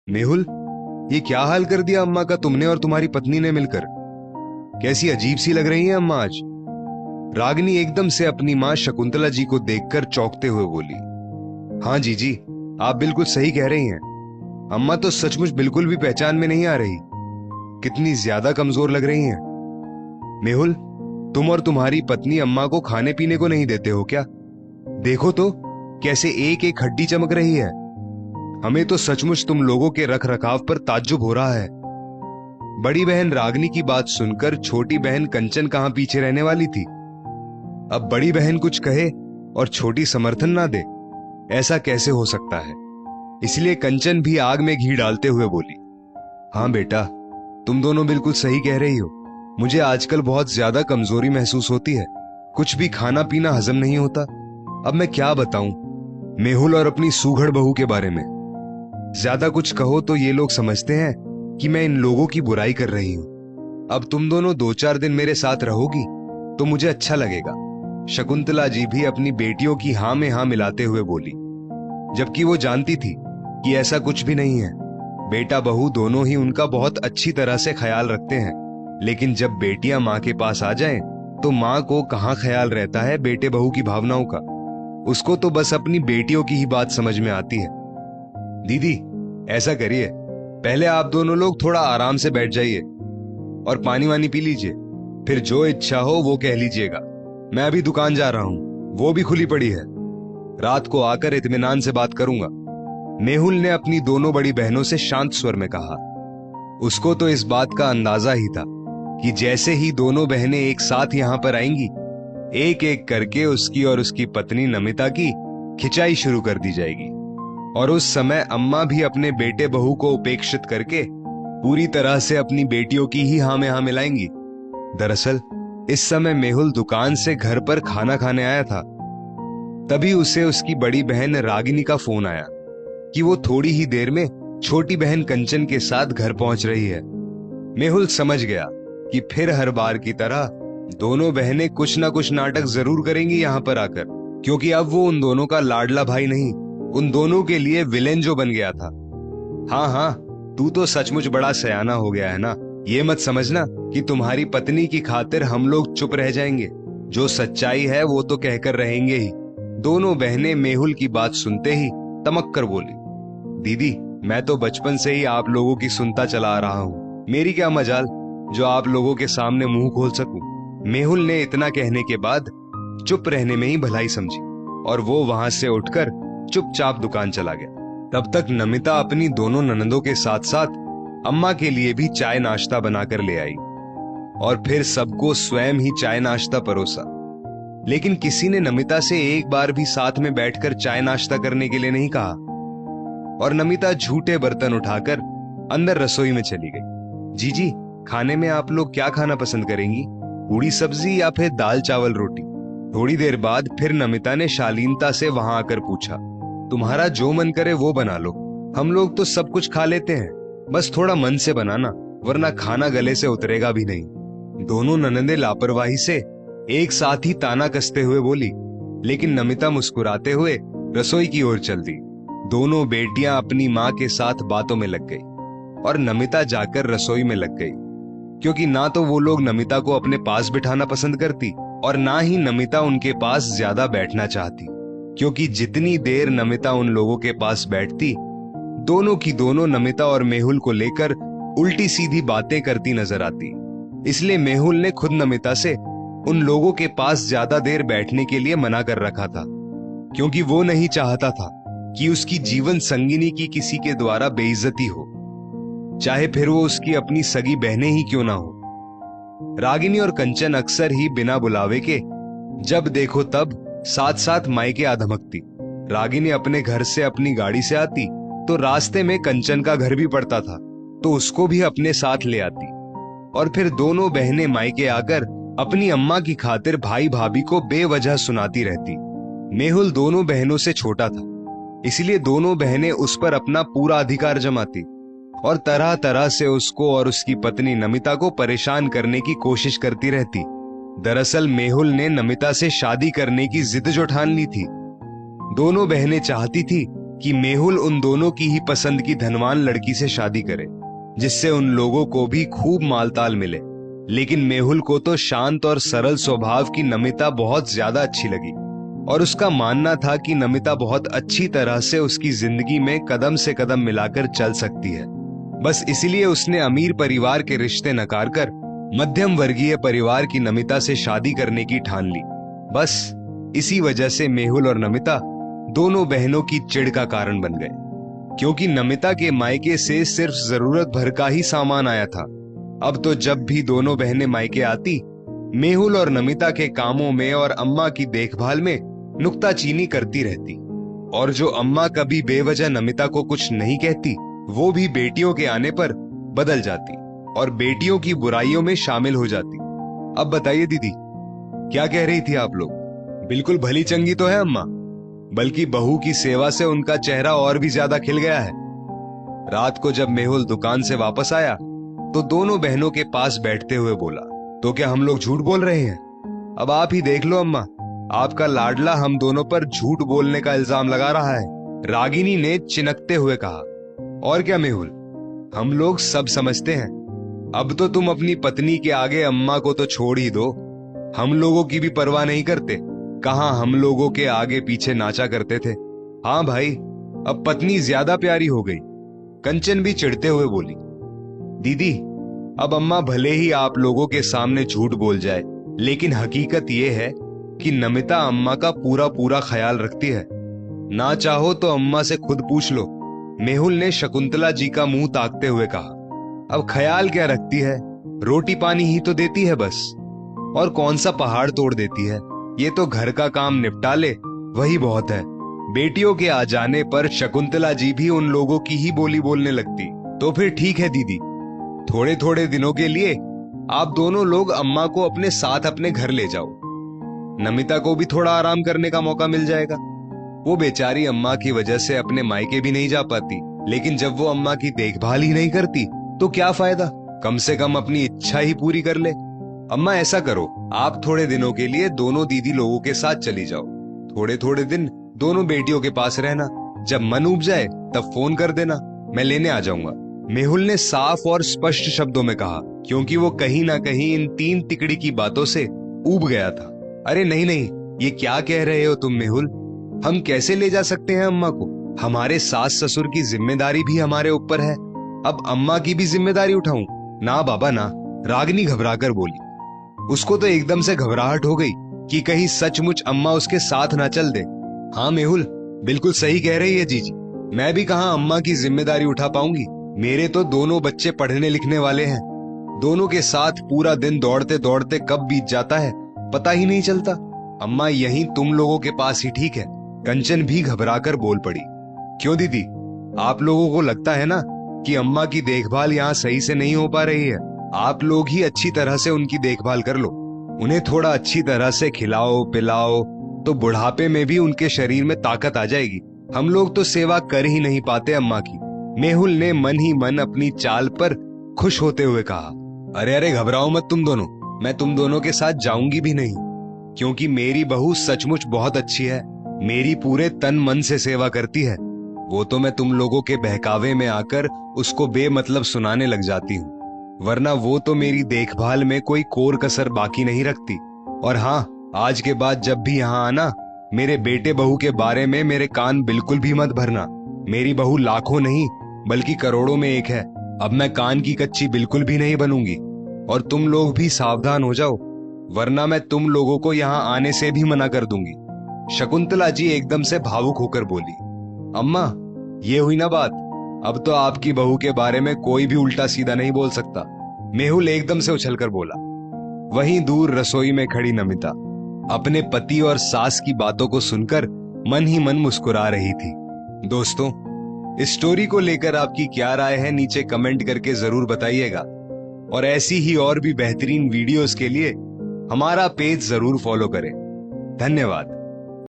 मेहुल, ये क्या हाल कर दिया अम्मा का तुमने और तुम्हारी पत्नी ने मिलकर। कैसी अजीब सी लग रही है अम्मा आज। रागिनी एकदम से अपनी मां शकुंतला जी को देखकर चौंकते हुए बोली। हाँ जीजी, आप बिल्कुल सही कह रही हैं। अम्मा तो सचमुच बिल्कुल भी पहचान में नहीं आ रही। कितनी ज्यादा कमजोर लग रही हैं। मेहुल, तुम और तुम्हारी पत्नी अम्मा को खाने पीने को नहीं देते हो क्या? देखो तो कैसे एक एक हड्डी चमक रही है। हमें तो सचमुच तुम लोगों के रख रखाव पर ताज्जुब हो रहा है। बड़ी बहन रागिनी की बात सुनकर छोटी बहन कंचन कहां पीछे रहने वाली थी। अब बड़ी बहन कुछ कहे और छोटी समर्थन ना दे, ऐसा कैसे हो सकता है। इसलिए कंचन भी आग में घी डालते हुए बोली, हाँ बेटा, तुम दोनों बिल्कुल सही कह रही हो। मुझे आजकल बहुत ज्यादा कमजोरी महसूस होती है। कुछ भी खाना पीना हजम नहीं होता। अब मैं क्या बताऊं मेहुल और अपनी सूघड़ बहू के बारे में। ज्यादा कुछ कहो तो ये लोग समझते हैं कि मैं इन लोगों की बुराई कर रही हूं। अब तुम दोनों 2-4 दिन मेरे साथ रहोगी तो मुझे अच्छा लगेगा। शकुंतला जी भी अपनी बेटियों की हां में हां मिलाते हुए बोली, जबकि वो जानती थी कि ऐसा कुछ भी नहीं है। बेटा बहू दोनों ही उनका बहुत अच्छी तरह से ख्याल रखते हैं, लेकिन जब बेटियां मां के पास आ जाएं तो मां को कहां ख्याल रहता है बेटे बहू की भावनाओं का। उसको तो बस अपनी बेटियों की ही बात समझ में आती है। दीदी, ऐसा करिए, पहले आप दोनों लोग थोड़ा आराम से बैठ जाइए और पानी वानी पी लीजिए, फिर जो इच्छा हो वो कह लीजिएगा। मैं अभी दुकान जा रहा हूं, वो भी खुली पड़ी है। रात को आकर इत्मीनान से बात करूंगा। मेहुल ने अपनी दोनों बड़ी बहनों से शांत स्वर में कहा। उसको तो इस बात का अंदाजा ही था कि जैसे ही दोनों बहनें एक साथ यहां पर आएंगी, एक एक करके उसकी और उसकी पत्नी नमिता की खिंचाई शुरू कर दी जाएगी। और उस समय अम्मा भी अपने बेटे बहू को उपेक्षित करके पूरी तरह से अपनी बेटियों की ही हां में हां मिलाएंगी। दरअसल इस समय मेहुल दुकान से घर पर खाना खाने आया था। तभी उसे उसकी बड़ी बहन रागिनी का फोन आया कि वो थोड़ी ही देर में छोटी बहन कंचन के साथ घर पहुंच रही है। मेहुल समझ गया कि फिर हर बार की तरह दोनों बहनें कुछ ना कुछ नाटक जरूर करेंगी यहां पर आकर, क्योंकि अब वो उन दोनों का लाडला भाई नहीं, उन दोनों के लिए विलेन जो बन गया था। हाँ हाँ, तू तो सचमुच बड़ा सयाना हो गया है ना। ये मत समझना कि तुम्हारी पत्नी की खातिर हम लोग चुप रह जाएंगे। जो सच्चाई है वो तो कहकर रहेंगे ही। दोनों बहनें मेहुल की बात सुनते ही तमक कर बोली, दीदी, मैं तो बचपन से ही आप लोगों की सुनता चला आ रहा हूं। मेरी क्या मजाल जो आप लोगों के सामने मुंह खोल सकूं। मेहुल ने इतना कहने के बाद चुप रहने में ही भलाई समझी और वो वहां से उठकर चुपचाप दुकान चला गया। तब तक नमिता अपनी दोनों ननदों के साथ साथ अम्मा के लिए भी चाय नाश्ता बनाकर ले आई और फिर सबको स्वयं ही चाय नाश्ता परोसा। लेकिन किसी ने नमिता से एक बार भी साथ में बैठकर चाय नाश्ता करने के लिए नहीं कहा और नमिता झूठे बर्तन उठाकर अंदर रसोई में चली गई। जीजी, खाने में आप लोग क्या खाना पसंद करेंगी? पूड़ी सब्जी या फिर दाल चावल रोटी? थोड़ी देर बाद फिर नमिता ने शालीनता से वहां आकर पूछा, तुम्हारा जो मन करे वो बना लो। हम लोग तो सब कुछ खा लेते हैं, बस थोड़ा मन से बनाना, वरना खाना गले से उतरेगा भी नहीं। दोनों ननंदे लापरवाही से एक साथ ही ताना कसते हुए बोली, लेकिन नमिता मुस्कुराते हुए रसोई की ओर चल दी। दोनों बेटियां अपनी मां के साथ बातों में लग गई और नमिता जाकर रसोई में लग गई, क्योंकि ना तो वो लोग नमिता को अपने पास बिठाना पसंद करती और ना ही नमिता उनके पास ज्यादा बैठना चाहती, क्योंकि जितनी देर नमिता उन लोगों के पास बैठती, दोनों की दोनों नमिता और मेहुल को लेकर उल्टी सीधी बातें करती नजर आती। इसलिए मेहुल ने खुद नमिता से उन लोगों के पास ज्यादा देर बैठने के लिए मना कर रखा था, क्योंकि वो नहीं चाहता था कि उसकी जीवन संगिनी की किसी के द्वारा बेइज्जती हो, चाहे फिर वो उसकी अपनी सगी बहनें ही क्यों ना हो। रागिनी और कंचन अक्सर ही बिना बुलावे के जब देखो तब साथ साथ मायके आ धमकती। रागिनी अपने घर से अपनी गाड़ी से आती तो रास्ते में कंचन का घर भी पड़ता था, तो उसको भी अपने साथ ले आती और फिर दोनों बहनें मायके आकर अपनी अम्मा की खातिर भाई भाभी को बेवजह सुनाती रहती। मेहुल दोनों बहनों से छोटा था, इसलिए दोनों बहनें उस पर अपना पूरा अधिकार जमाती और तरह तरह से उसको और उसकी पत्नी नमिता को परेशान करने की कोशिश करती रहती। दरअसल मेहुल ने नमिता से शादी करने की जिद जो ठान ली थी। दोनों बहनें चाहती थी कि मेहुल उन दोनों की ही पसंद की धनवान लड़की से शादी करे, जिससे उन लोगों को भी खूब मालताल मिले। लेकिन मेहुल को तो शांत और सरल स्वभाव की नमिता बहुत ज्यादा अच्छी लगी और उसका मानना था कि नमिता बहुत अच्छी तरह से उसकी जिंदगी में कदम से कदम मिलाकर चल सकती है। बस इसलिए उसने अमीर परिवार के रिश्ते नकार कर मध्यम वर्गीय परिवार की नमिता से शादी करने की ठान ली। बस इसी वजह से मेहुल और नमिता दोनों बहनों की चिढ़ का कारण बन गए, क्योंकि नमिता के मायके से सिर्फ जरूरत भर का ही सामान आया था। अब तो जब भी दोनों बहनें मायके आती, मेहुल और नमिता के कामों में और अम्मा की देखभाल में नुक्ताचीनी करती रहती। और जो अम्मा कभी बेवजह नमिता को कुछ नहीं कहती, वो भी बेटियों के आने पर बदल जाती और बेटियों की बुराइयों में शामिल हो जाती। अब बताइए दीदी, क्या कह रही थी आप लोग? बिल्कुल भली चंगी तो है अम्मा, बल्कि बहू की सेवा से उनका चेहरा और भी ज्यादा खिल गया है। रात को जब मेहुल दुकान से वापस आया तो दोनों बहनों के पास बैठते हुए बोला, तो क्या हम लोग झूठ बोल रहे हैं? अब आप ही देख लो अम्मा, आपका लाडला हम दोनों पर झूठ बोलने का इल्जाम लगा रहा है, रागिनी ने चिनकते हुए कहा। और क्या मेहुल, हम लोग सब समझते हैं। अब तो तुम अपनी पत्नी के आगे अम्मा को तो छोड़ ही दो, हम लोगों की भी परवाह नहीं करते। कहां हम लोगों के आगे पीछे नाचा करते थे। हाँ भाई, अब पत्नी ज्यादा प्यारी हो गई। कंचन भी चिढ़ते हुए बोली, दीदी अब अम्मा भले ही आप लोगों के सामने झूठ बोल जाए, लेकिन हकीकत यह है कि नमिता अम्मा का पूरा पूरा ख्याल रखती है। ना चाहो तो अम्मा से खुद पूछ लो। मेहुल ने शकुंतला जी का मुंह ताकते हुए कहा। अब ख्याल क्या रखती है, रोटी पानी ही तो देती है बस, और कौन सा पहाड़ तोड़ देती है। ये तो घर का काम निपटा ले, वही बहुत है। बेटियों के आ जाने पर शकुंतला जी भी उन लोगों की ही बोली बोलने लगती। तो फिर ठीक है दीदी, थोड़े थोड़े दिनों के लिए आप दोनों लोग अम्मा को अपने साथ अपने घर ले जाओ। नमिता को भी थोड़ा आराम करने का मौका मिल जाएगा। वो बेचारी अम्मा की वजह से अपने मायके भी नहीं जा पाती, लेकिन जब वो अम्मा की देखभाल ही नहीं करती तो क्या फायदा, कम से कम अपनी इच्छा ही पूरी कर ले। अम्मा ऐसा करो, आप थोड़े दिनों के लिए दोनों दीदी लोगों के साथ चली जाओ। थोड़े थोड़े दिन दोनों बेटियों के पास रहना, जब मन उब जाए तब फोन कर देना, मैं लेने आ जाऊंगा। मेहुल ने साफ और स्पष्ट शब्दों में कहा, क्योंकि वो कहीं ना कहीं इन तीन तिकड़ी की बातों से ऊब गया था। अरे नहीं नहीं, ये क्या कह रहे हो तुम मेहुल, हम कैसे ले जा सकते हैं अम्मा को? हमारे सास ससुर की जिम्मेदारी भी हमारे ऊपर है, अब अम्मा की भी जिम्मेदारी उठाऊं? ना बाबा ना, रागिनी घबराकर बोली। उसको तो एकदम से घबराहट हो गई कि कहीं सचमुच अम्मा उसके साथ ना चल दे। हाँ मेहुल, बिल्कुल सही कह रही है जीजी, मैं भी कहां अम्मा की जिम्मेदारी उठा पाऊंगी। मेरे तो दोनों बच्चे पढ़ने लिखने वाले हैं, दोनों के साथ पूरा दिन दौड़ते दौड़ते कब बीत जाता है पता ही नहीं चलता। अम्मा यहीं तुम लोगों के पास ही ठीक है। कंचन भी घबराकर बोल पड़ी। क्यों दीदी, आप लोगों को लगता है ना कि अम्मा की देखभाल यहाँ सही से नहीं हो पा रही है? आप लोग ही अच्छी तरह से उनकी देखभाल कर लो, उन्हें थोड़ा अच्छी तरह से खिलाओ पिलाओ, तो बुढ़ापे में भी उनके शरीर में ताकत आ जाएगी। हम लोग तो सेवा कर ही नहीं पाते अम्मा की। मेहुल ने मन ही मन अपनी चाल पर खुश होते हुए कहा। अरे अरे घबराओ मत तुम दोनों, मैं तुम दोनों के साथ जाऊंगी भी नहीं, क्योंकि मेरी बहू सचमुच बहुत अच्छी है, मेरी पूरे तन मन से सेवा करती है। वो तो मैं तुम लोगों के बहकावे में आकर उसको बेमतलब सुनाने लग जाती हूँ, वरना वो तो मेरी देखभाल में कोई कोर कसर बाकी नहीं रखती। और हाँ, आज के बाद जब भी यहाँ आना, मेरे बेटे बहू के बारे में मेरे कान बिल्कुल भी मत भरना। मेरी बहू लाखों नहीं बल्कि करोड़ों में एक है। अब मैं कान की कच्ची बिल्कुल भी नहीं बनूंगी, और तुम लोग भी सावधान हो जाओ, वरना मैं तुम लोगों को यहाँ आने से भी मना कर दूंगी। शकुंतला जी एकदम से भावुक होकर बोली। अम्मा, ये हुई ना बात, अब तो आपकी बहू के बारे में कोई भी उल्टा सीधा नहीं बोल सकता। मेहुल एकदम से उछलकर बोला। वहीं दूर रसोई में खड़ी नमिता अपने पति और सास की बातों को सुनकर मन ही मन मुस्कुरा रही थी। दोस्तों, इस स्टोरी को लेकर आपकी क्या राय है नीचे कमेंट करके जरूर बताइएगा, और ऐसी ही और भी बेहतरीन वीडियोस के लिए हमारा पेज जरूर फॉलो करें। धन्यवाद।